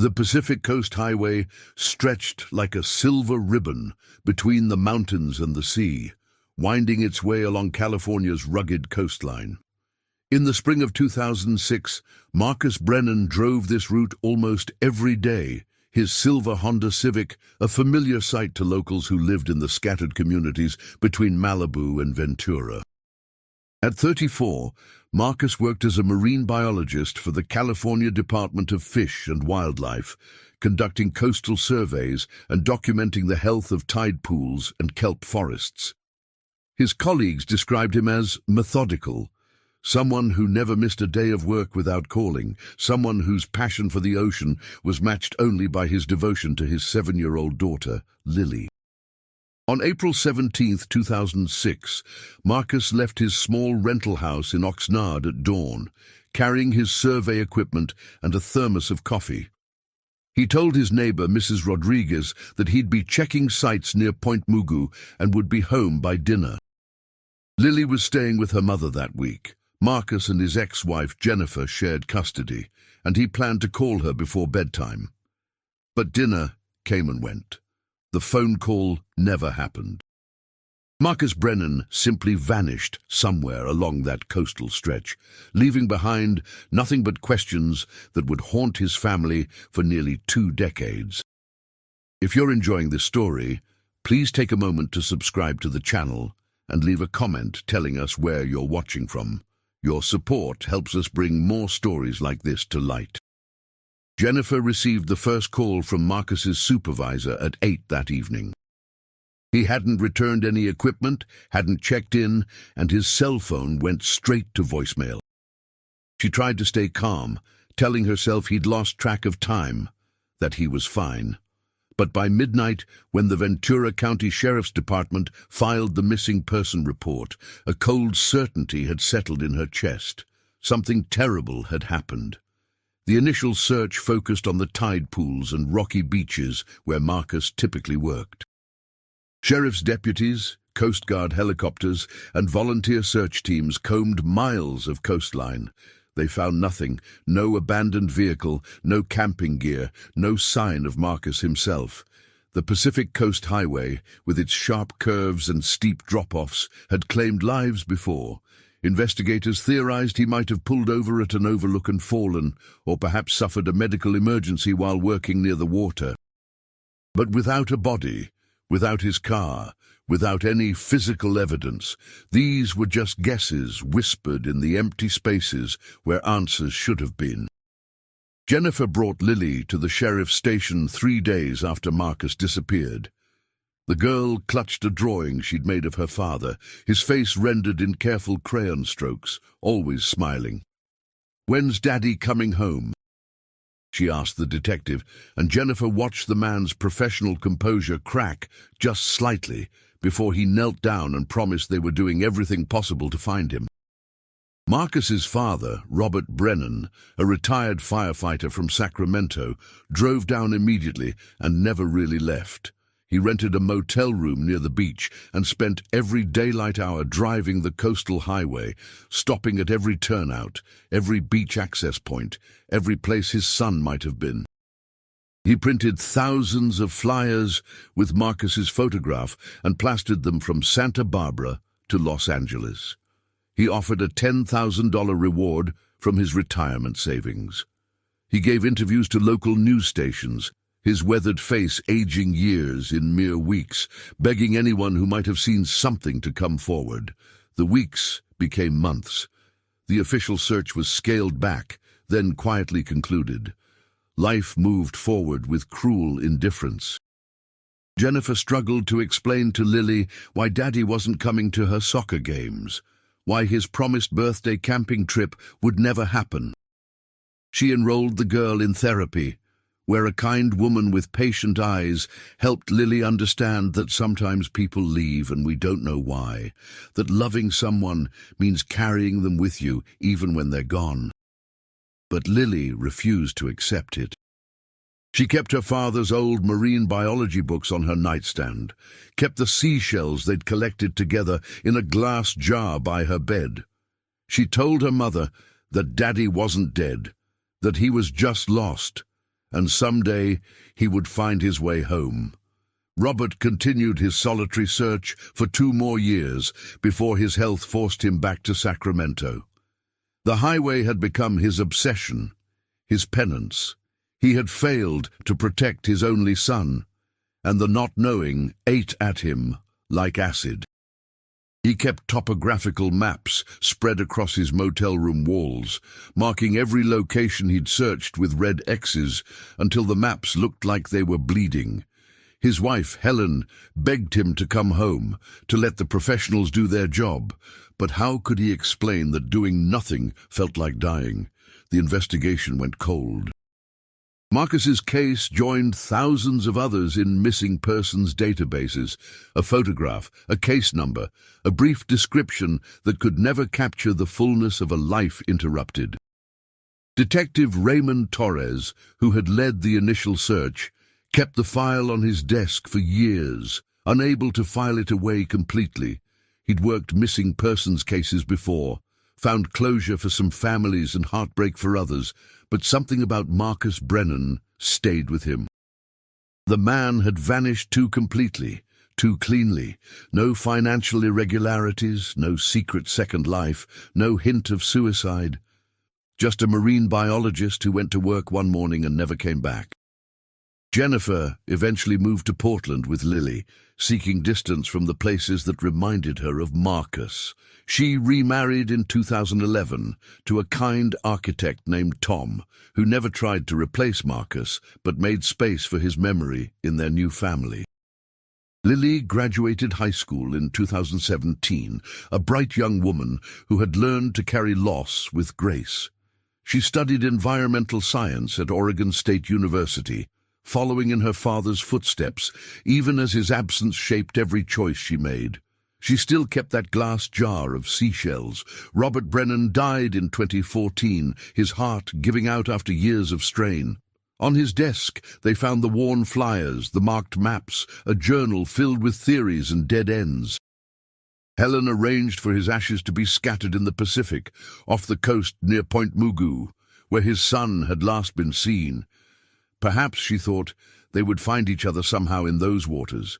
The Pacific Coast Highway stretched like a silver ribbon between the mountains and the sea, winding its way along California's rugged coastline. In the spring of 2006, Marcus Brennan drove this route almost every day, his silver Honda Civic a familiar sight to locals who lived in the scattered communities between Malibu and Ventura. At 34, Marcus worked as a marine biologist for the California Department of Fish and Wildlife, conducting coastal surveys and documenting the health of tide pools and kelp forests. His colleagues described him as methodical, someone who never missed a day of work without calling, someone whose passion for the ocean was matched only by his devotion to his 7-year-old daughter, Lily. On April 17, 2006, Marcus left his small rental house in Oxnard at dawn, carrying his survey equipment and a thermos of coffee. He told his neighbor, Mrs. Rodriguez, that he'd be checking sites near Point Mugu and would be home by dinner. Lily was staying with her mother that week. Marcus and his ex-wife, Jennifer, shared custody, and he planned to call her before bedtime. But dinner came and went. The phone call never happened. Marcus Brennan simply vanished somewhere along that coastal stretch, leaving behind nothing but questions that would haunt his family for nearly 2 decades. If you're enjoying this story, please take a moment to subscribe to the channel and leave a comment telling us where you're watching from. Your support helps us bring more stories like this to light. Jennifer received the first call from Marcus's supervisor at 8 that evening. He hadn't returned any equipment, hadn't checked in, and his cell phone went straight to voicemail. She tried to stay calm, telling herself he'd lost track of time, that he was fine. But by midnight, when the Ventura County Sheriff's Department filed the missing person report, a cold certainty had settled in her chest. Something terrible had happened. The initial search focused on the tide pools and rocky beaches where Marcus typically worked. Sheriff's deputies, Coast Guard helicopters, and volunteer search teams combed miles of coastline. They found nothing, no abandoned vehicle, no camping gear, no sign of Marcus himself. The Pacific Coast Highway, with its sharp curves and steep drop-offs, had claimed lives before. Investigators theorized he might have pulled over at an overlook and fallen, or perhaps suffered a medical emergency while working near the water. But without a body, without his car, without any physical evidence, these were just guesses whispered in the empty spaces where answers should have been. Jennifer brought Lily to the sheriff's station 3 days after Marcus disappeared. The girl clutched a drawing she'd made of her father, his face rendered in careful crayon strokes, always smiling. "When's Daddy coming home?" she asked the detective, and Jennifer watched the man's professional composure crack just slightly before he knelt down and promised they were doing everything possible to find him. Marcus's father, Robert Brennan, a retired firefighter from Sacramento, drove down immediately and never really left. He rented a motel room near the beach and spent every daylight hour driving the coastal highway, stopping at every turnout, every beach access point, every place his son might have been. He printed thousands of flyers with Marcus's photograph and plastered them from Santa Barbara to Los Angeles. He offered a $10,000 reward from his retirement savings. He gave interviews to local news stations, his weathered face aging years in mere weeks, begging anyone who might have seen something to come forward. The weeks became months. The official search was scaled back, then quietly concluded. Life moved forward with cruel indifference. Jennifer struggled to explain to Lily why Daddy wasn't coming to her soccer games, why his promised birthday camping trip would never happen. She enrolled the girl in therapy, where a kind woman with patient eyes helped Lily understand that sometimes people leave and we don't know why, that loving someone means carrying them with you even when they're gone. But Lily refused to accept it. She kept her father's old marine biology books on her nightstand, kept the seashells they'd collected together in a glass jar by her bed. She told her mother that Daddy wasn't dead, that he was just lost, and someday he would find his way home. Robert continued his solitary search for 2 more years before his health forced him back to Sacramento. The highway had become his obsession, his penance. He had failed to protect his only son, and the not knowing ate at him like acid. He kept topographical maps spread across his motel room walls, marking every location he'd searched with red X's until the maps looked like they were bleeding. His wife, Helen, begged him to come home, to let the professionals do their job. But how could he explain that doing nothing felt like dying? The investigation went cold. Marcus's case joined thousands of others in missing persons databases. A photograph, a case number, a brief description that could never capture the fullness of a life interrupted. Detective Raymond Torres, who had led the initial search, kept the file on his desk for years, unable to file it away completely. He'd worked missing persons cases before, found closure for some families and heartbreak for others, but something about Marcus Brennan stayed with him. The man had vanished too completely, too cleanly. No financial irregularities, no secret second life, no hint of suicide. Just a marine biologist who went to work one morning and never came back. Jennifer eventually moved to Portland with Lily, seeking distance from the places that reminded her of Marcus. She remarried in 2011 to a kind architect named Tom, who never tried to replace Marcus, but made space for his memory in their new family. Lily graduated high school in 2017, a bright young woman who had learned to carry loss with grace. She studied environmental science at Oregon State University, following in her father's footsteps, even as his absence shaped every choice she made. She still kept that glass jar of seashells. Robert Brennan died in 2014, his heart giving out after years of strain. On his desk, they found the worn flyers, the marked maps, a journal filled with theories and dead ends. Helen arranged for his ashes to be scattered in the Pacific, off the coast near Point Mugu, where his son had last been seen. Perhaps, she thought, they would find each other somehow in those waters.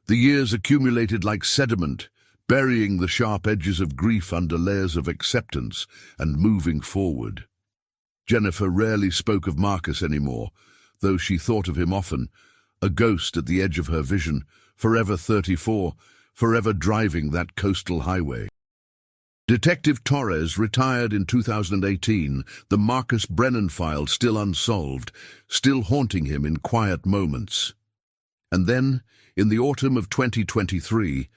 The years accumulated like sediment, burying the sharp edges of grief under layers of acceptance and moving forward. Jennifer rarely spoke of Marcus anymore, though she thought of him often, a ghost at the edge of her vision, forever 34, forever driving that coastal highway. Detective Torres retired in 2018, the Marcus Brennan file still unsolved, still haunting him in quiet moments. And then, in the autumn of 2023,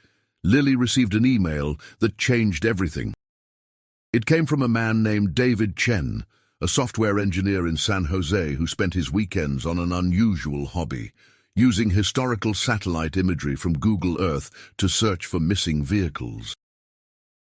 Lily received an email that changed everything. It came from a man named David Chen, a software engineer in San Jose who spent his weekends on an unusual hobby, using historical satellite imagery from Google Earth to search for missing vehicles.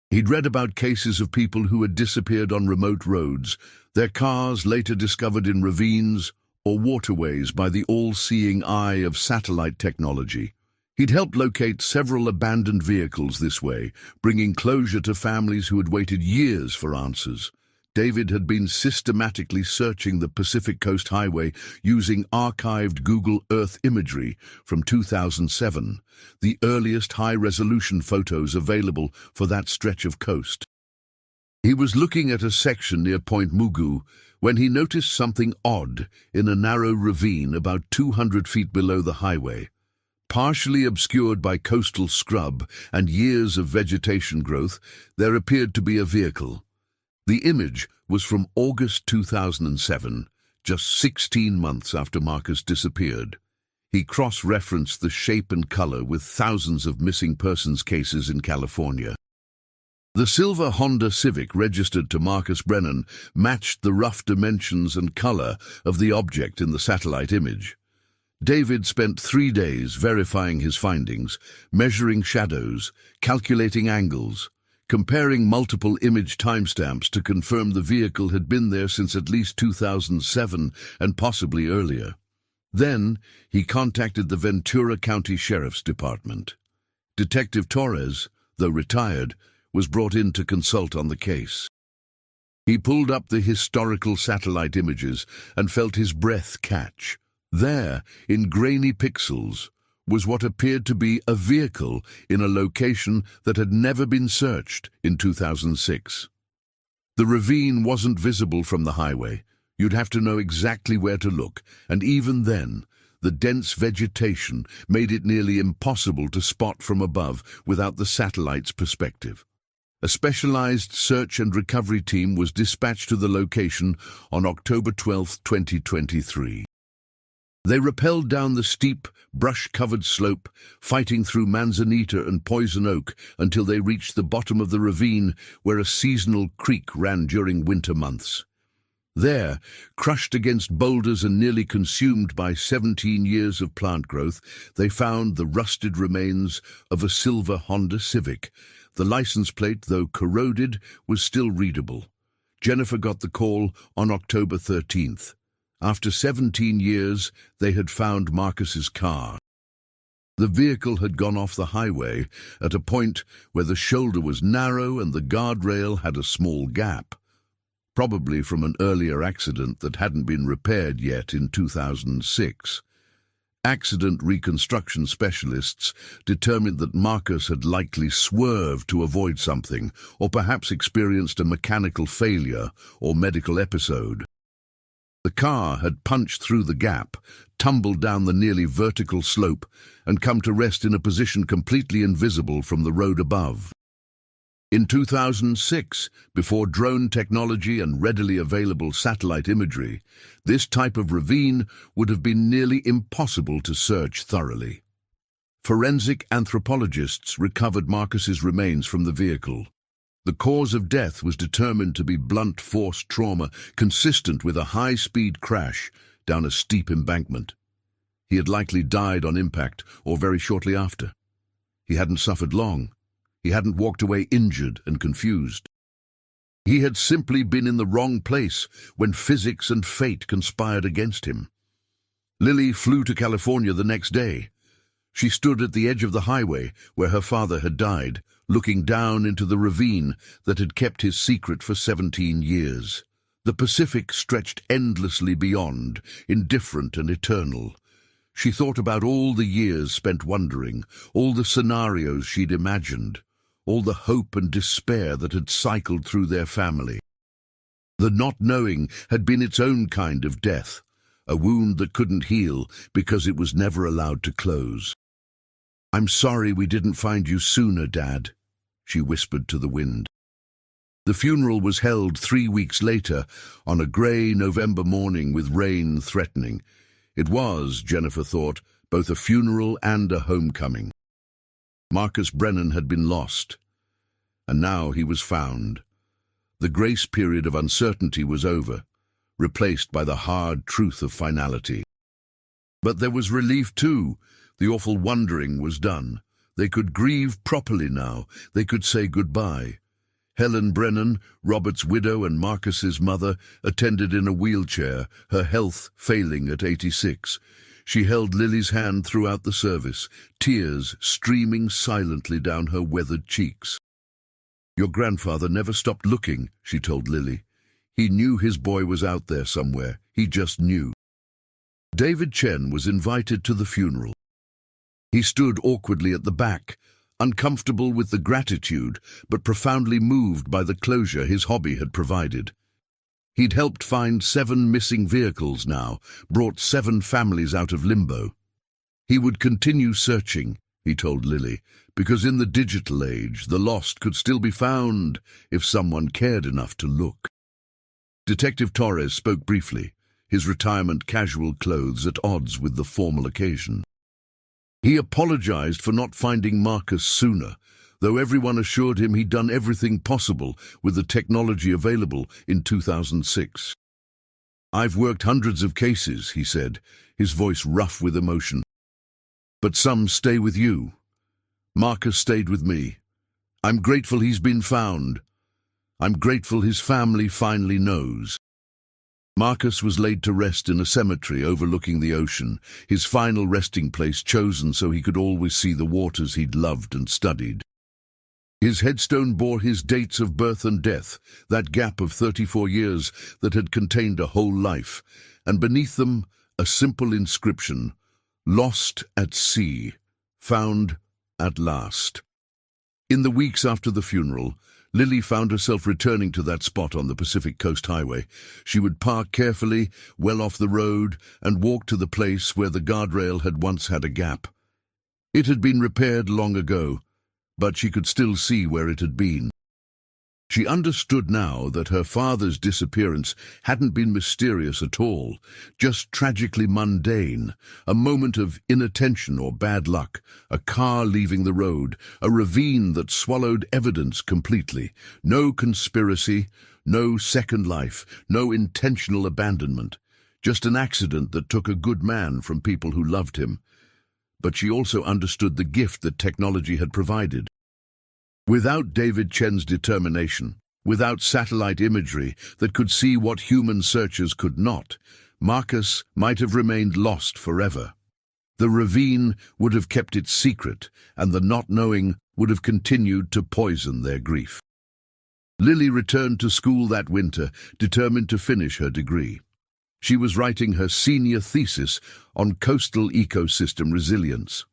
He'd read about cases of people who had disappeared on remote roads, their cars later discovered in ravines or waterways by the all-seeing eye of satellite technology. He'd helped locate several abandoned vehicles this way, bringing closure to families who had waited years for answers. David had been systematically searching the Pacific Coast Highway using archived Google Earth imagery from 2007, the earliest high-resolution photos available for that stretch of coast. He was looking at a section near Point Mugu when he noticed something odd in a narrow ravine about 200 feet below the highway. Partially obscured by coastal scrub and years of vegetation growth, there appeared to be a vehicle. The image was from August 2007, just 16 months after Marcus disappeared. He cross-referenced the shape and color with thousands of missing persons cases in California. The silver Honda Civic registered to Marcus Brennan matched the rough dimensions and color of the object in the satellite image. David spent 3 days verifying his findings, measuring shadows, calculating angles, comparing multiple image timestamps to confirm the vehicle had been there since at least 2007 and possibly earlier. Then, he contacted the Ventura County Sheriff's Department. Detective Torres, though retired, was brought in to consult on the case. He pulled up the historical satellite images and felt his breath catch. There, in grainy pixels, was what appeared to be a vehicle in a location that had never been searched in 2006. The ravine wasn't visible from the highway. You'd have to know exactly where to look, and even then, the dense vegetation made it nearly impossible to spot from above without the satellite's perspective. A specialized search and recovery team was dispatched to the location on October 12, 2023. They rappelled down the steep, brush-covered slope, fighting through manzanita and poison oak until they reached the bottom of the ravine where a seasonal creek ran during winter months. There, crushed against boulders and nearly consumed by 17 years of plant growth, they found the rusted remains of a silver Honda Civic. The license plate, though corroded, was still readable. Jennifer got the call on October 13th. After 17 years, they had found Marcus's car. The vehicle had gone off the highway at a point where the shoulder was narrow and the guardrail had a small gap, probably from an earlier accident that hadn't been repaired yet in 2006. Accident reconstruction specialists determined that Marcus had likely swerved to avoid something, or perhaps experienced a mechanical failure or medical episode. The car had punched through the gap, tumbled down the nearly vertical slope, and come to rest in a position completely invisible from the road above. In 2006, before drone technology and readily available satellite imagery, this type of ravine would have been nearly impossible to search thoroughly. Forensic anthropologists recovered Marcus's remains from the vehicle. The cause of death was determined to be blunt force trauma consistent with a high-speed crash down a steep embankment. He had likely died on impact or very shortly after. He hadn't suffered long. He hadn't walked away injured and confused. He had simply been in the wrong place when physics and fate conspired against him. Lily flew to California the next day. She stood at the edge of the highway where her father had died, looking down into the ravine that had kept his secret for 17 years. The Pacific stretched endlessly beyond, indifferent and eternal. She thought about all the years spent wondering, all the scenarios she'd imagined, all the hope and despair that had cycled through their family. The not knowing had been its own kind of death, a wound that couldn't heal because it was never allowed to close. "I'm sorry we didn't find you sooner, Dad," she whispered to the wind. The funeral was held 3 weeks later, on a grey November morning with rain threatening. It was, Jennifer thought, both a funeral and a homecoming. Marcus Brennan had been lost, and now he was found. The grace period of uncertainty was over, replaced by the hard truth of finality. But there was relief too. The awful wondering was done. They could grieve properly now. They could say goodbye. Helen Brennan, Robert's widow and Marcus's mother, attended in a wheelchair, her health failing at 86. She held Lily's hand throughout the service, tears streaming silently down her weathered cheeks. "Your grandfather never stopped looking," she told Lily. "He knew his boy was out there somewhere. He just knew." David Chen was invited to the funeral. He stood awkwardly at the back, uncomfortable with the gratitude, but profoundly moved by the closure his hobby had provided. He'd helped find 7 missing vehicles now, brought 7 families out of limbo. He would continue searching, he told Lily, because in the digital age, the lost could still be found if someone cared enough to look. Detective Torres spoke briefly, his retirement casual clothes at odds with the formal occasion. He apologized for not finding Marcus sooner, though everyone assured him he'd done everything possible with the technology available in 2006. "I've worked hundreds of cases," he said, his voice rough with emotion. "But some stay with you. Marcus stayed with me. I'm grateful he's been found. I'm grateful his family finally knows." Marcus was laid to rest in a cemetery overlooking the ocean, his final resting place chosen so he could always see the waters he'd loved and studied. His headstone bore his dates of birth and death, that gap of 34 years that had contained a whole life, and beneath them a simple inscription, "Lost at sea, found at last." In the weeks after the funeral, Lily found herself returning to that spot on the Pacific Coast Highway. She would park carefully, well off the road, and walk to the place where the guardrail had once had a gap. It had been repaired long ago, but she could still see where it had been. She understood now that her father's disappearance hadn't been mysterious at all, just tragically mundane, a moment of inattention or bad luck, a car leaving the road, a ravine that swallowed evidence completely. No conspiracy, no second life, no intentional abandonment, just an accident that took a good man from people who loved him. But she also understood the gift that technology had provided. Without David Chen's determination, without satellite imagery that could see what human searchers could not, Marcus might have remained lost forever. The ravine would have kept its secret, and the not knowing would have continued to poison their grief. Lily returned to school that winter, determined to finish her degree. She was writing her senior thesis on coastal ecosystem resilience,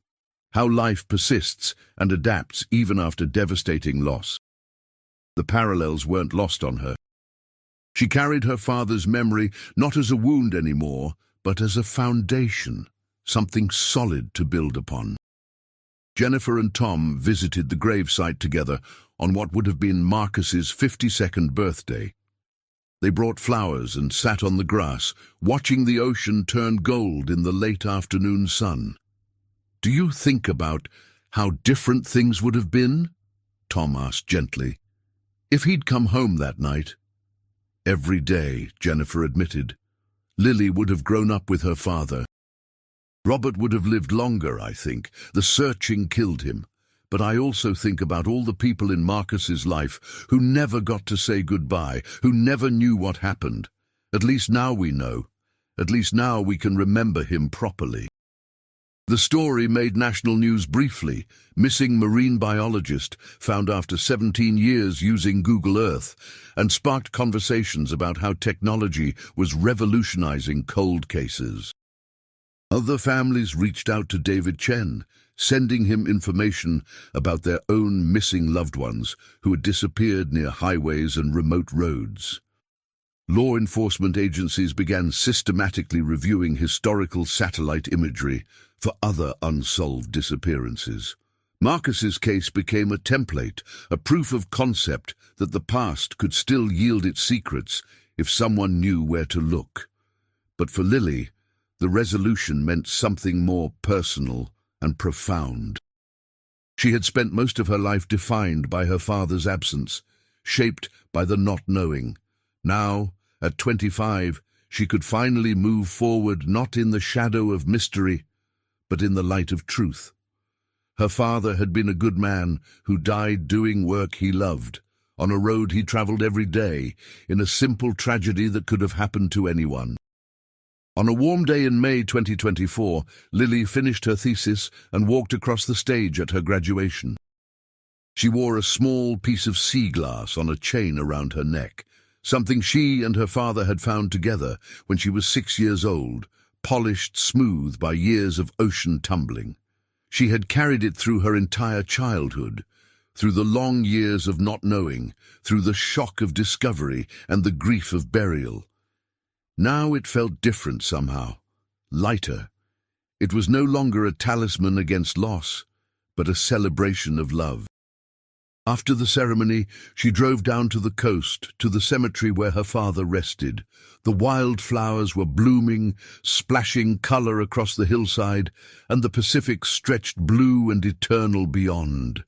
how life persists and adapts even after devastating loss. The parallels weren't lost on her. She carried her father's memory not as a wound anymore, but as a foundation, something solid to build upon. Jennifer and Tom visited the gravesite together on what would have been Marcus's 52nd birthday. They brought flowers and sat on the grass, watching the ocean turn gold in the late afternoon sun. "Do you think about how different things would have been?" Tom asked gently. "If he'd come home that night?" "Every day," Jennifer admitted. "Lily would have grown up with her father. Robert would have lived longer, I think. The searching killed him. But I also think about all the people in Marcus's life who never got to say goodbye, who never knew what happened. At least now we know. At least now we can remember him properly." The story made national news briefly. Missing marine biologist found after 17 years using Google Earth, and sparked conversations about how technology was revolutionizing cold cases. Other families reached out to David Chen, sending him information about their own missing loved ones who had disappeared near highways and remote roads. Law enforcement agencies began systematically reviewing historical satellite imagery for other unsolved disappearances. Marcus's case became a template, a proof of concept that the past could still yield its secrets if someone knew where to look. But for Lily, the resolution meant something more personal and profound. She had spent most of her life defined by her father's absence, shaped by the not knowing. Now, at 25, she could finally move forward not in the shadow of mystery, but in the light of truth. Her father had been a good man who died doing work he loved, on a road he traveled every day, in a simple tragedy that could have happened to anyone. On a warm day in May 2024, Lily finished her thesis and walked across the stage at her graduation. She wore a small piece of sea glass on a chain around her neck, something she and her father had found together when she was 6 years old, polished smooth by years of ocean tumbling. She had carried it through her entire childhood, through the long years of not knowing, through the shock of discovery and the grief of burial. Now it felt different somehow, lighter. It was no longer a talisman against loss, but a celebration of love. After the ceremony, she drove down to the coast, to the cemetery where her father rested. The wildflowers were blooming, splashing color across the hillside, and the Pacific stretched blue and eternal beyond.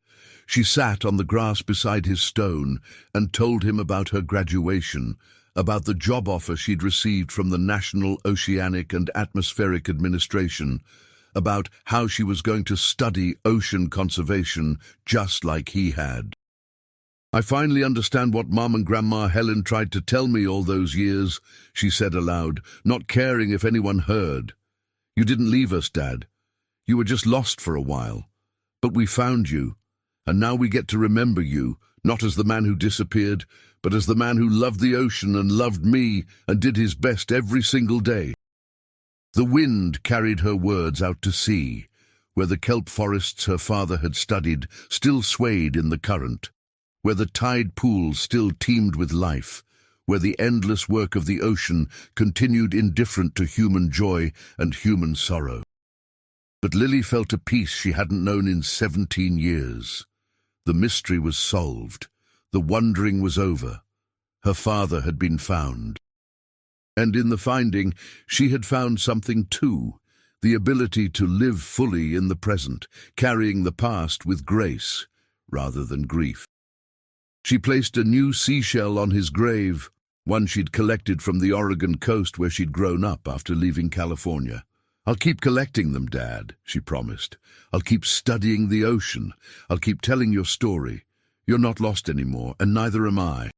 She sat on the grass beside his stone and told him about her graduation, about the job offer she'd received from the National Oceanic and Atmospheric Administration, about how she was going to study ocean conservation just like he had. "I finally understand what Mom and Grandma Helen tried to tell me all those years," she said aloud, not caring if anyone heard. "You didn't leave us, Dad. You were just lost for a while. But we found you, And now we get to remember you, not as the man who disappeared, but as the man who loved the ocean and loved me and did his best every single day." The wind carried her words out to sea, where the kelp forests her father had studied still swayed in the current, where the tide pools still teemed with life, where the endless work of the ocean continued indifferent to human joy and human sorrow. But Lily felt a peace she hadn't known in 17 years. The mystery was solved. The wondering was over. Her father had been found. And in the finding, she had found something too, the ability to live fully in the present, carrying the past with grace rather than grief. She placed a new seashell on his grave, one she'd collected from the Oregon coast where she'd grown up after leaving California. "I'll keep collecting them, Dad," she promised. "I'll keep studying the ocean. I'll keep telling your story. You're not lost anymore, and neither am I."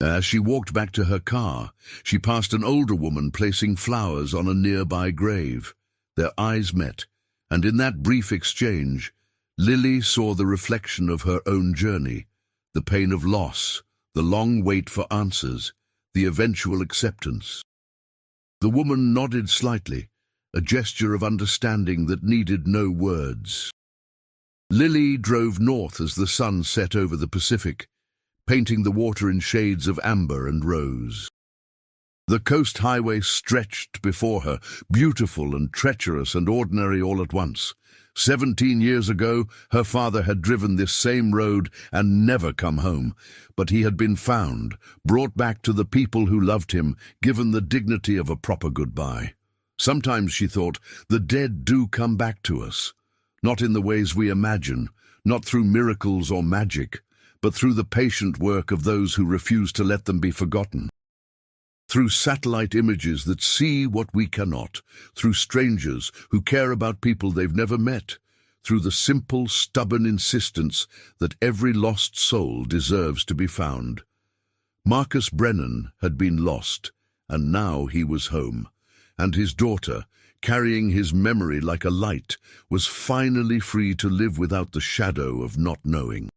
As she walked back to her car, she passed an older woman placing flowers on a nearby grave. Their eyes met, and in that brief exchange, Lily saw the reflection of her own journey, the pain of loss, the long wait for answers, the eventual acceptance. The woman nodded slightly, a gesture of understanding that needed no words. Lily drove north as the sun set over the Pacific, painting the water in shades of amber and rose. The coast highway stretched before her, beautiful and treacherous and ordinary all at once. 17 years ago, her father had driven this same road and never come home, but he had been found, brought back to the people who loved him, given the dignity of a proper goodbye. Sometimes, she thought, the dead do come back to us, not in the ways we imagine, not through miracles or magic, but through the patient work of those who refuse to let them be forgotten. Through satellite images that see what we cannot, through strangers who care about people they've never met, through the simple, stubborn insistence that every lost soul deserves to be found. Marcus Brennan had been lost, and now he was home, and his daughter, carrying his memory like a light, was finally free to live without the shadow of not knowing.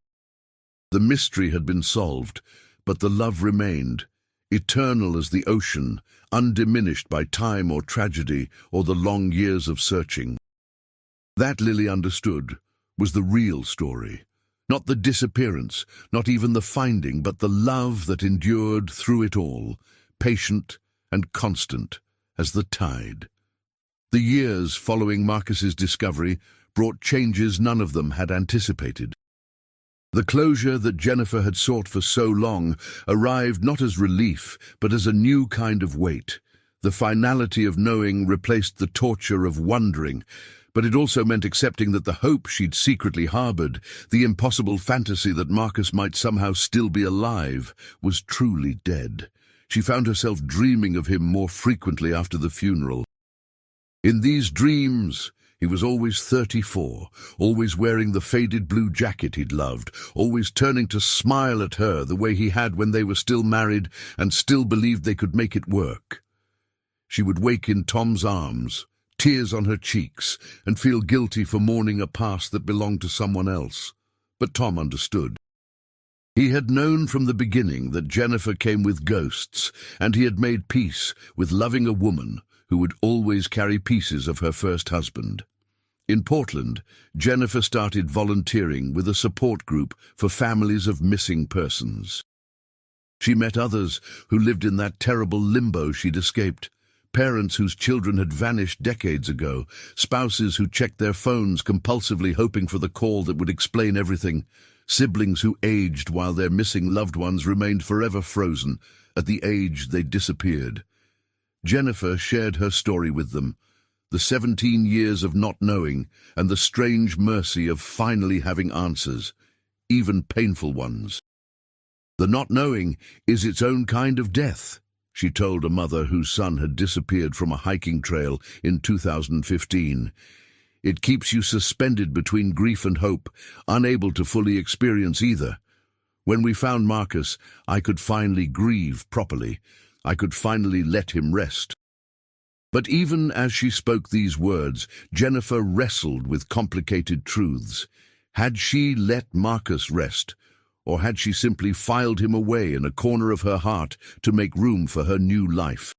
The mystery had been solved, but the love remained, eternal as the ocean, undiminished by time or tragedy or the long years of searching. That, Lily understood, was the real story. Not the disappearance, not even the finding, but the love that endured through it all, patient and constant as the tide. The years following Marcus's discovery brought changes none of them had anticipated. The closure that Jennifer had sought for so long arrived not as relief, but as a new kind of weight. The finality of knowing replaced the torture of wondering, but it also meant accepting that the hope she'd secretly harbored, the impossible fantasy that Marcus might somehow still be alive, was truly dead. She found herself dreaming of him more frequently after the funeral. In these dreams, he was always 34, always wearing the faded blue jacket he'd loved, always turning to smile at her the way he had when they were still married and still believed they could make it work. She would wake in Tom's arms, tears on her cheeks, and feel guilty for mourning a past that belonged to someone else. But Tom understood. He had known from the beginning that Jennifer came with ghosts, and he had made peace with loving a woman who would always carry pieces of her first husband. In Portland, Jennifer started volunteering with a support group for families of missing persons. She met others who lived in that terrible limbo she'd escaped, parents whose children had vanished decades ago, spouses who checked their phones compulsively hoping for the call that would explain everything, siblings who aged while their missing loved ones remained forever frozen at the age they disappeared. Jennifer shared her story with them, the 17 years of not knowing and the strange mercy of finally having answers, even painful ones. The not knowing is its own kind of death, she told a mother whose son had disappeared from a hiking trail in 2015. It keeps you suspended between grief and hope, unable to fully experience either. When we found Marcus, I could finally grieve properly. I could finally let him rest. But even as she spoke these words, Jennifer wrestled with complicated truths. Had she let Marcus rest, or had she simply filed him away in a corner of her heart to make room for her new life?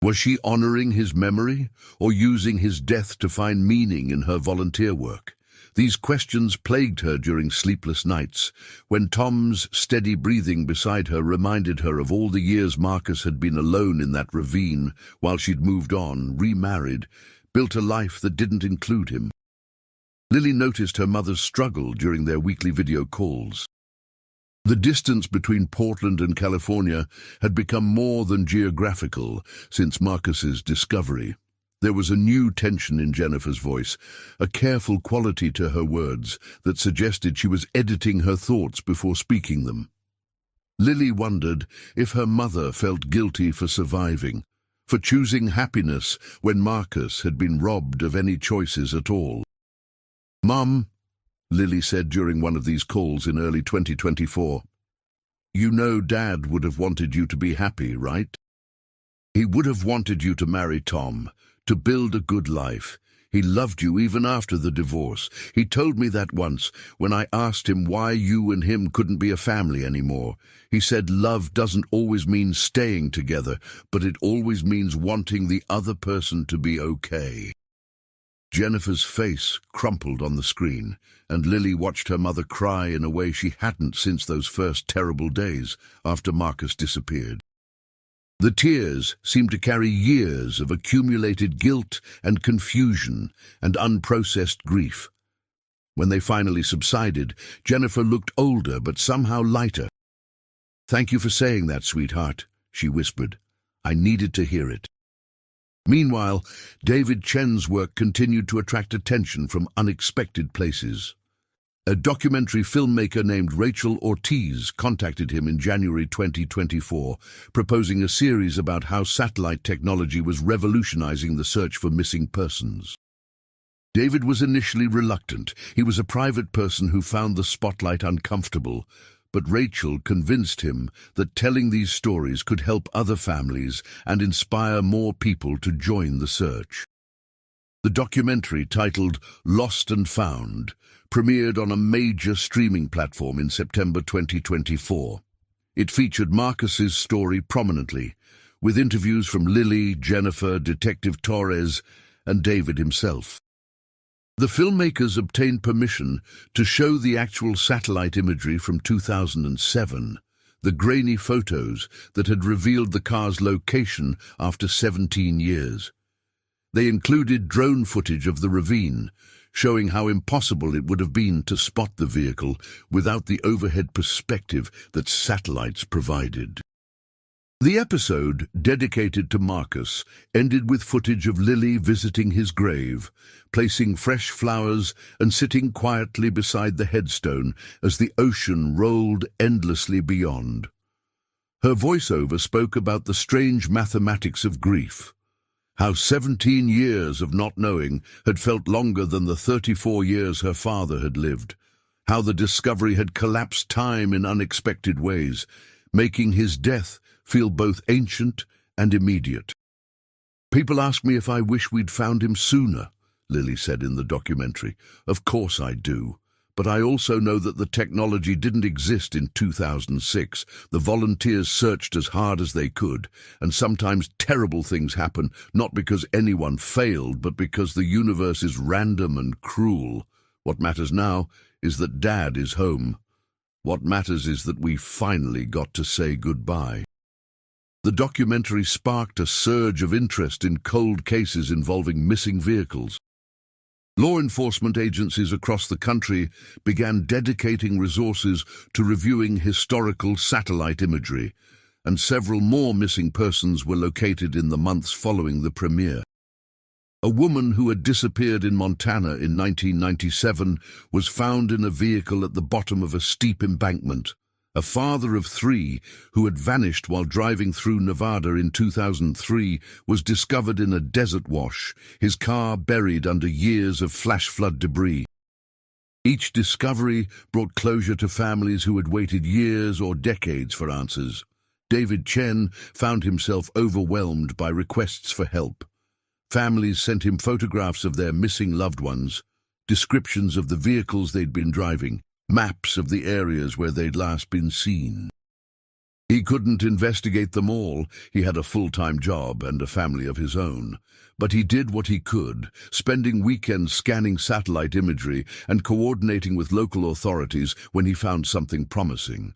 Was she honoring his memory, or using his death to find meaning in her volunteer work? These questions plagued her during sleepless nights, when Tom's steady breathing beside her reminded her of all the years Marcus had been alone in that ravine while she'd moved on, remarried, built a life that didn't include him. Lily noticed her mother's struggle during their weekly video calls. The distance between Portland and California had become more than geographical since Marcus's discovery. There was a new tension in Jennifer's voice, a careful quality to her words that suggested she was editing her thoughts before speaking them. Lily wondered if her mother felt guilty for surviving, for choosing happiness when Marcus had been robbed of any choices at all. "Mum," Lily said during one of these calls in early 2024, "you know Dad would have wanted you to be happy, right? He would have wanted you to marry Tom, to build a good life. He loved you even after the divorce. He told me that once when I asked him why you and him couldn't be a family anymore. He said love doesn't always mean staying together, but it always means wanting the other person to be okay." Jennifer's face crumpled on the screen, and Lily watched her mother cry in a way she hadn't since those first terrible days after Marcus disappeared. The tears seemed to carry years of accumulated guilt and confusion and unprocessed grief. When they finally subsided, Jennifer looked older but somehow lighter. "Thank you for saying that, sweetheart," she whispered. "I needed to hear it." Meanwhile, David Chen's work continued to attract attention from unexpected places. A documentary filmmaker named Rachel Ortiz contacted him in January 2024, proposing a series about how satellite technology was revolutionizing the search for missing persons. David was initially reluctant. He was a private person who found the spotlight uncomfortable, but Rachel convinced him that telling these stories could help other families and inspire more people to join the search. The documentary, titled Lost and Found, premiered on a major streaming platform in September 2024. It featured Marcus's story prominently, with interviews from Lily, Jennifer, Detective Torres, and David himself. The filmmakers obtained permission to show the actual satellite imagery from 2007, the grainy photos that had revealed the car's location after 17 years. They included drone footage of the ravine, showing how impossible it would have been to spot the vehicle without the overhead perspective that satellites provided. The episode, dedicated to Marcus, ended with footage of Lily visiting his grave, placing fresh flowers and sitting quietly beside the headstone as the ocean rolled endlessly beyond. Her voiceover spoke about the strange mathematics of grief, how 17 years of not knowing had felt longer than the 34 years her father had lived, how the discovery had collapsed time in unexpected ways, making his death feel both ancient and immediate. "People ask me if I wish we'd found him sooner," Lily said in the documentary. "Of course I do. But I also know that the technology didn't exist in 2006. The volunteers searched as hard as they could, and sometimes terrible things happen, not because anyone failed, but because the universe is random and cruel. What matters now is that Dad is home. What matters is that we finally got to say goodbye." The documentary sparked a surge of interest in cold cases involving missing vehicles. Law enforcement agencies across the country began dedicating resources to reviewing historical satellite imagery, and several more missing persons were located in the months following the premiere. A woman who had disappeared in Montana in 1997 was found in a vehicle at the bottom of a steep embankment. A father of 3 who had vanished while driving through Nevada in 2003 was discovered in a desert wash, his car buried under years of flash flood debris. Each discovery brought closure to families who had waited years or decades for answers. David Chen found himself overwhelmed by requests for help. Families sent him photographs of their missing loved ones, descriptions of the vehicles they'd been driving, maps of the areas where they'd last been seen. He couldn't investigate them all. He had a full-time job and a family of his own. But he did what he could, spending weekends scanning satellite imagery and coordinating with local authorities when he found something promising.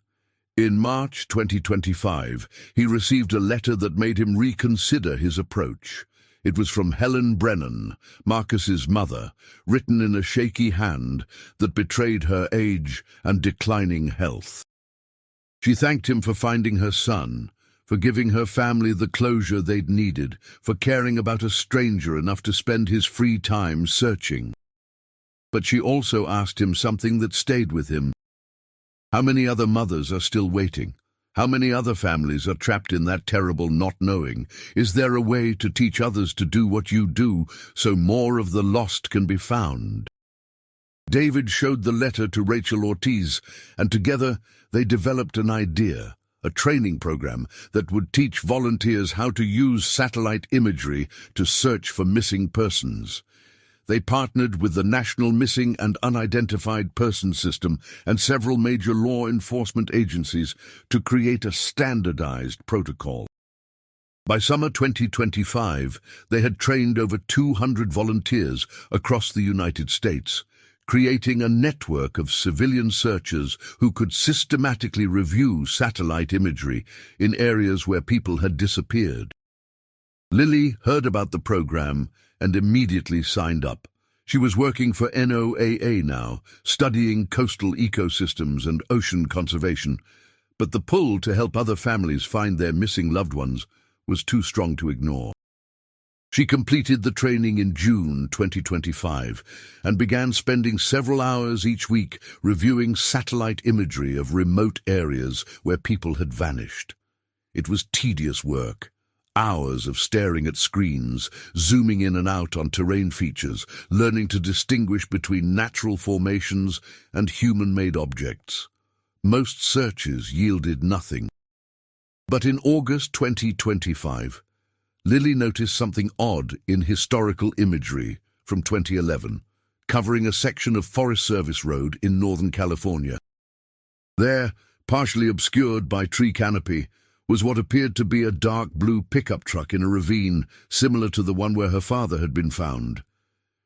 In March 2025, he received a letter that made him reconsider his approach. It was from Helen Brennan, Marcus's mother, written in a shaky hand that betrayed her age and declining health. She thanked him for finding her son, for giving her family the closure they'd needed, for caring about a stranger enough to spend his free time searching. But she also asked him something that stayed with him. How many other mothers are still waiting? How many other families are trapped in that terrible not knowing? Is there a way to teach others to do what you do so more of the lost can be found? David showed the letter to Rachel Ortiz, and together they developed an idea, a training program that would teach volunteers how to use satellite imagery to search for missing persons. They partnered with the National Missing and Unidentified Persons System and several major law enforcement agencies to create a standardized protocol. By summer 2025, they had trained over 200 volunteers across the United States, creating a network of civilian searchers who could systematically review satellite imagery in areas where people had disappeared. Lily heard about the program and immediately signed up. She was working for NOAA now, studying coastal ecosystems and ocean conservation, but the pull to help other families find their missing loved ones was too strong to ignore. She completed the training in June 2025 and began spending several hours each week reviewing satellite imagery of remote areas where people had vanished. It was tedious work, hours of staring at screens, zooming in and out on terrain features, learning to distinguish between natural formations and human-made objects. Most searches yielded nothing. But in August 2025, Lily noticed something odd in historical imagery from 2011, covering a section of Forest Service Road in Northern California. There, partially obscured by tree canopy, was what appeared to be a dark blue pickup truck in a ravine similar to the one where her father had been found.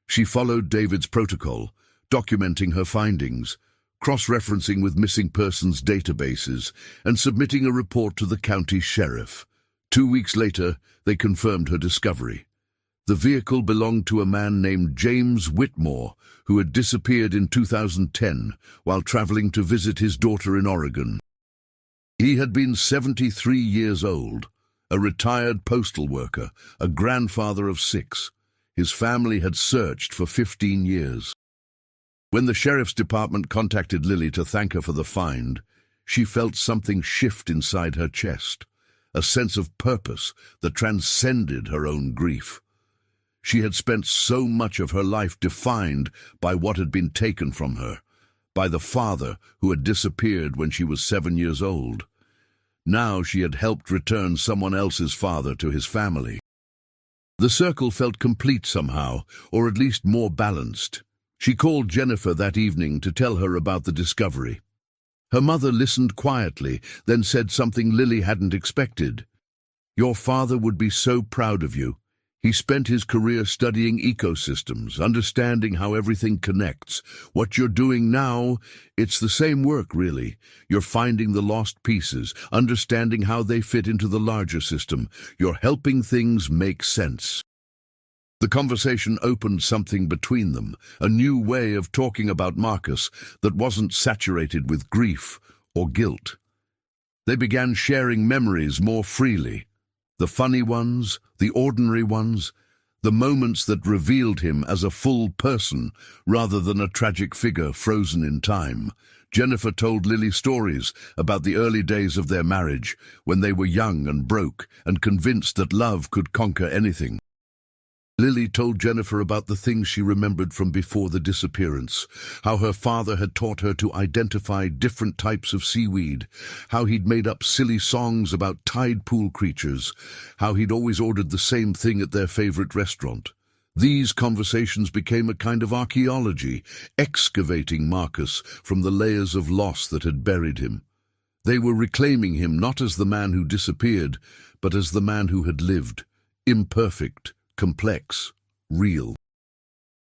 She followed David's protocol, documenting her findings, cross-referencing with missing persons databases, and submitting a report to the county sheriff. 2 weeks later, they confirmed her discovery. The vehicle belonged to a man named James Whitmore, who had disappeared in 2010 while traveling to visit his daughter in Oregon. He had been 73 years old, a retired postal worker, a grandfather of 6. His family had searched for 15 years. When the sheriff's department contacted Lily to thank her for the find, she felt something shift inside her chest, a sense of purpose that transcended her own grief. She had spent so much of her life defined by what had been taken from her, by the father who had disappeared when she was 7 years old. Now she had helped return someone else's father to his family. The circle felt complete somehow, or at least more balanced. She called Jennifer that evening to tell her about the discovery. Her mother listened quietly, then said something Lily hadn't expected. "Your father would be so proud of you. He spent his career studying ecosystems, understanding how everything connects. What you're doing now, it's the same work, really. You're finding the lost pieces, understanding how they fit into the larger system. You're helping things make sense." The conversation opened something between them, a new way of talking about Marcus that wasn't saturated with grief or guilt. They began sharing memories more freely, the funny ones, the ordinary ones, the moments that revealed him as a full person rather than a tragic figure frozen in time. Jennifer told Lily stories about the early days of their marriage, when they were young and broke and convinced that love could conquer anything. Lily told Jennifer about the things she remembered from before the disappearance, how her father had taught her to identify different types of seaweed, how he'd made up silly songs about tide pool creatures, how he'd always ordered the same thing at their favorite restaurant. These conversations became a kind of archaeology, excavating Marcus from the layers of loss that had buried him. They were reclaiming him not as the man who disappeared, but as the man who had lived, imperfect, complex, real.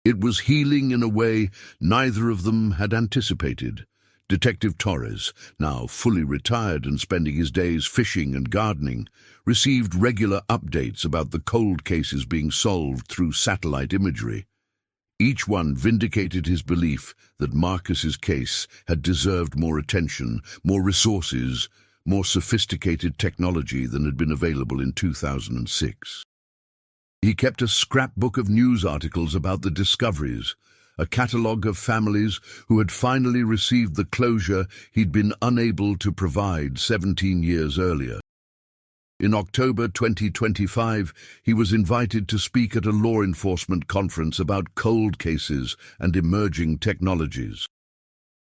It was healing in a way neither of them had anticipated. Detective Torres, now fully retired and spending his days fishing and gardening, received regular updates about the cold cases being solved through satellite imagery. Each one vindicated his belief that Marcus's case had deserved more attention, more resources, more sophisticated technology than had been available in 2006. He kept a scrapbook of news articles about the discoveries, a catalogue of families who had finally received the closure he'd been unable to provide 17 years earlier. In October 2025, he was invited to speak at a law enforcement conference about cold cases and emerging technologies.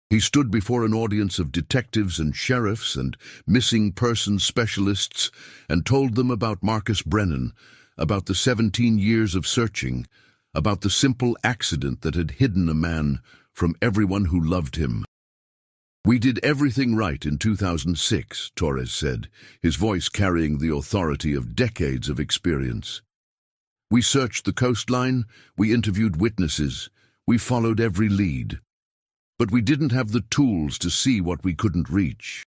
He stood before an audience of detectives and sheriffs and missing persons specialists and told them about Marcus Brennan, about the 17 years of searching, about the simple accident that had hidden a man from everyone who loved him. "We did everything right in 2006, Torres said, his voice carrying the authority of decades of experience. "We searched the coastline, we interviewed witnesses, we followed every lead. But we didn't have the tools to see what we couldn't reach.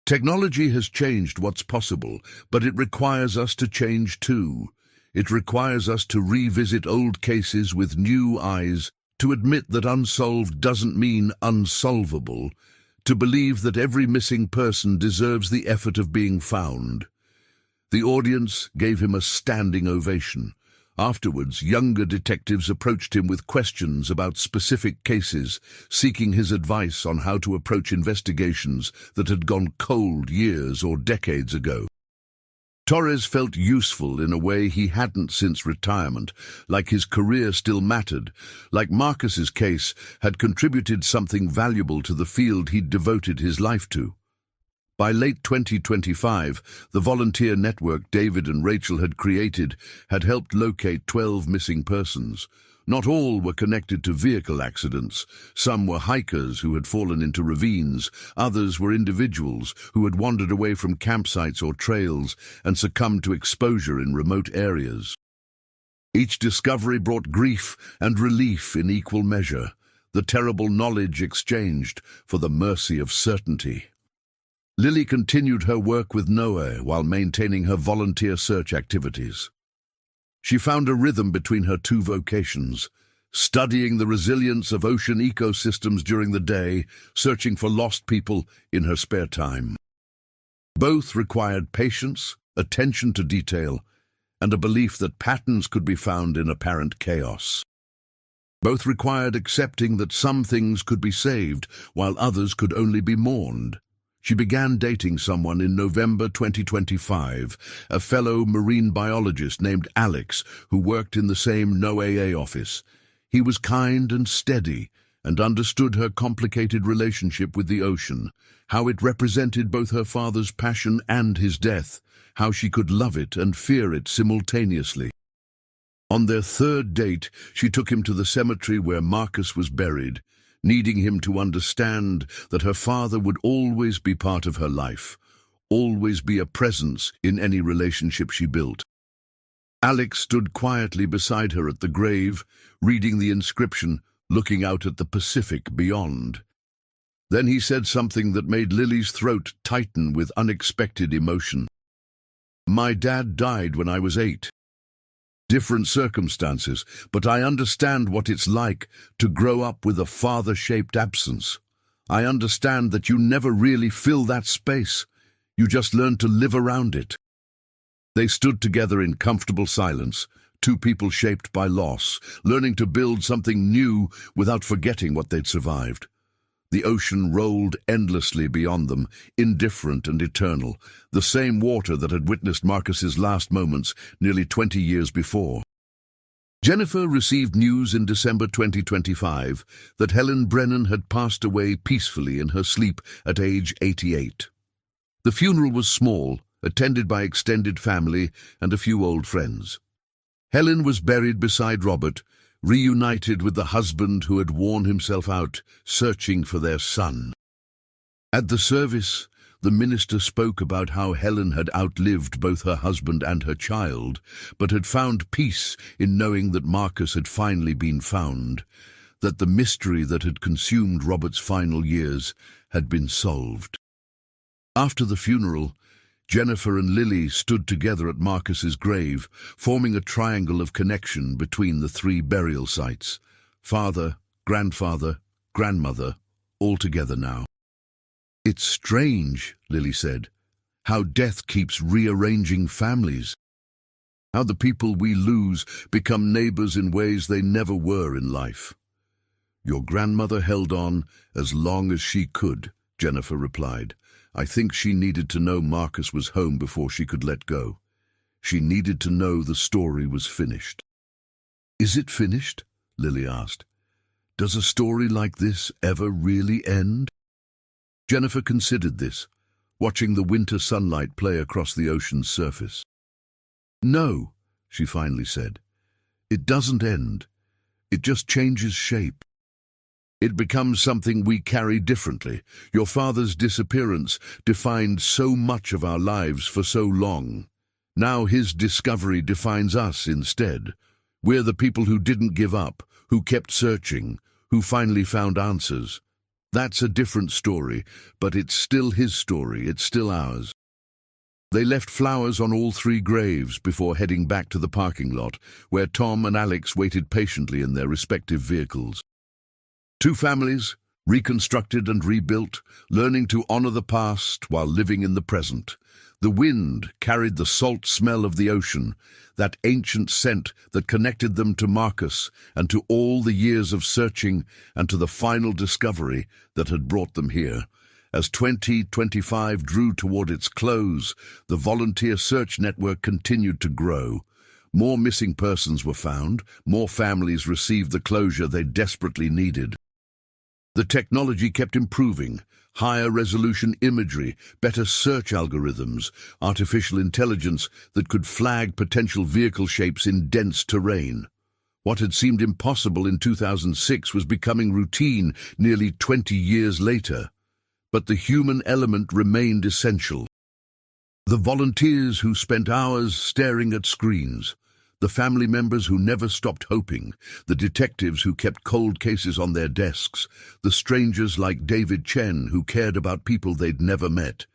Technology has changed what's possible, but it requires us to change too. It requires us to revisit old cases with new eyes, to admit that unsolved doesn't mean unsolvable, to believe that every missing person deserves the effort of being found." The audience gave him a standing ovation. Afterwards, younger detectives approached him with questions about specific cases, seeking his advice on how to approach investigations that had gone cold years or decades ago. Torres felt useful in a way he hadn't since retirement, like his career still mattered, like Marcus's case had contributed something valuable to the field he'd devoted his life to. By late 2025, the volunteer network David and Rachel had created had helped locate 12 missing persons. Not all were connected to vehicle accidents. Some were hikers who had fallen into ravines. Others were individuals who had wandered away from campsites or trails and succumbed to exposure in remote areas. Each discovery brought grief and relief in equal measure, the terrible knowledge exchanged for the mercy of certainty. Lily continued her work with Noah while maintaining her volunteer search activities. She found a rhythm between her two vocations, studying the resilience of ocean ecosystems during the day, searching for lost people in her spare time. Both required patience, attention to detail, and a belief that patterns could be found in apparent chaos. Both required accepting that some things could be saved, while others could only be mourned. She began dating someone in November 2025, a fellow marine biologist named Alex, who worked in the same NOAA office. He was kind and steady, and understood her complicated relationship with the ocean, how it represented both her father's passion and his death, how she could love it and fear it simultaneously. On their third date, she took him to the cemetery where Marcus was buried, needing him to understand that her father would always be part of her life, always be a presence in any relationship she built. Alex stood quietly beside her at the grave, reading the inscription, looking out at the Pacific beyond. Then he said something that made Lily's throat tighten with unexpected emotion. "My dad died when I was 8. Different circumstances, but I understand what it's like to grow up with a father-shaped absence. I understand that you never really fill that space. You just learn to live around it." They stood together in comfortable silence, two people shaped by loss, learning to build something new without forgetting what they'd survived. The ocean rolled endlessly beyond them, indifferent and eternal, the same water that had witnessed Marcus's last moments nearly 20 years before. Jennifer received news in December 2025 that Helen Brennan had passed away peacefully in her sleep at age 88. The funeral was small, attended by extended family and a few old friends. Helen was buried beside Robert, reunited with the husband who had worn himself out, searching for their son. At the service, the minister spoke about how Helen had outlived both her husband and her child, but had found peace in knowing that Marcus had finally been found, that the mystery that had consumed Robert's final years had been solved. After the funeral, Jennifer and Lily stood together at Marcus's grave, forming a triangle of connection between the three burial sites: father, grandfather, grandmother, all together now. "It's strange," Lily said, "how death keeps rearranging families. How the people we lose become neighbors in ways they never were in life." "Your grandmother held on as long as she could," Jennifer replied. "I think she needed to know Marcus was home before she could let go. She needed to know the story was finished." "Is it finished?" Lily asked. "Does a story like this ever really end?" Jennifer considered this, watching the winter sunlight play across the ocean's surface. "No," she finally said. "It doesn't end. It just changes shape. It becomes something we carry differently. Your father's disappearance defined so much of our lives for so long. Now his discovery defines us instead. We're the people who didn't give up, who kept searching, who finally found answers. That's a different story, but it's still his story, it's still ours." They left flowers on all three graves before heading back to the parking lot, where Tom and Alex waited patiently in their respective vehicles. Two families, reconstructed and rebuilt, learning to honor the past while living in the present. The wind carried the salt smell of the ocean, that ancient scent that connected them to Marcus and to all the years of searching and to the final discovery that had brought them here. As 2025 drew toward its close, the volunteer search network continued to grow. More missing persons were found, more families received the closure they desperately needed. The technology kept improving: higher resolution imagery, better search algorithms, artificial intelligence that could flag potential vehicle shapes in dense terrain. What had seemed impossible in 2006 was becoming routine nearly 20 years later. But the human element remained essential. The volunteers who spent hours staring at screens, the family members who never stopped hoping, the detectives who kept cold cases on their desks, the strangers like David Chen who cared about people they'd never met.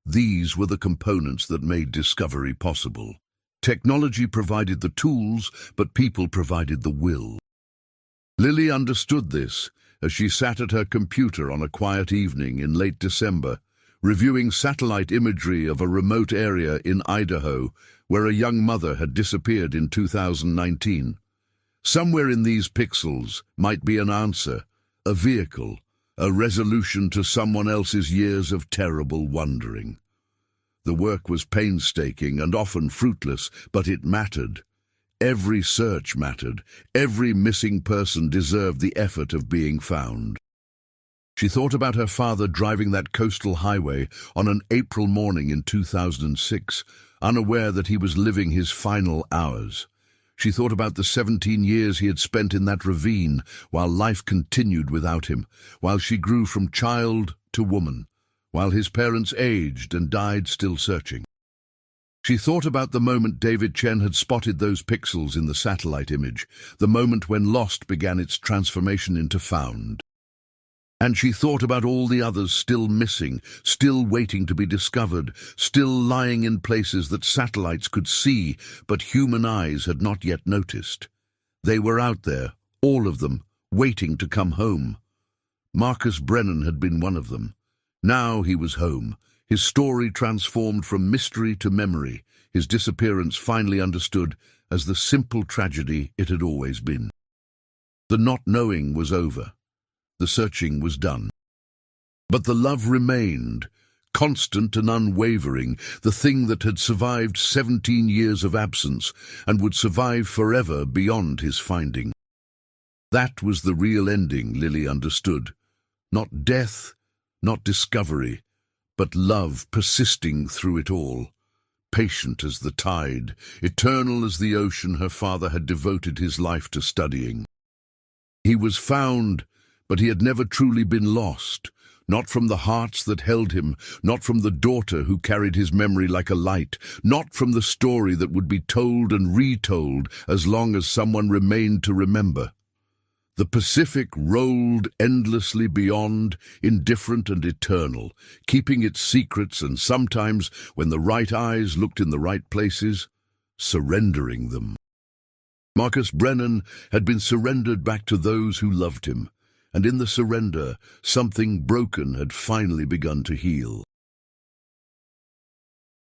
These were the components that made discovery possible. Technology provided the tools, but people provided the will. Lily understood this as she sat at her computer on a quiet evening in late December, reviewing satellite imagery of a remote area in Idaho where a young mother had disappeared in 2019. Somewhere in these pixels might be an answer, a vehicle, a resolution to someone else's years of terrible wandering. The work was painstaking and often fruitless, but it mattered. Every search mattered. Every missing person deserved the effort of being found. She thought about her father driving that coastal highway on an April morning in 2006, unaware that he was living his final hours. She thought about the 17 years he had spent in that ravine while life continued without him, while she grew from child to woman, while his parents aged and died still searching. She thought about the moment David Chen had spotted those pixels in the satellite image, the moment when lost began its transformation into found. And she thought about all the others still missing, still waiting to be discovered, still lying in places that satellites could see, but human eyes had not yet noticed. They were out there, all of them, waiting to come home. Marcus Brennan had been one of them. Now he was home, his story transformed from mystery to memory, his disappearance finally understood as the simple tragedy it had always been. The not knowing was over. The searching was done. But the love remained, constant and unwavering, the thing that had survived 17 years of absence and would survive forever beyond his finding. That was the real ending, Lily understood. Not death, not discovery, but love persisting through it all. patient as the tide, eternal as the ocean her father had devoted his life to studying. He was found, but he had never truly been lost, not from the hearts that held him, not from the daughter who carried his memory like a light, not from the story that would be told and retold as long as someone remained to remember. The Pacific rolled endlessly beyond, indifferent and eternal, keeping its secrets and sometimes, when the right eyes looked in the right places, surrendering them. Marcus Brennan had been surrendered back to those who loved him, and in the surrender, something broken had finally begun to heal.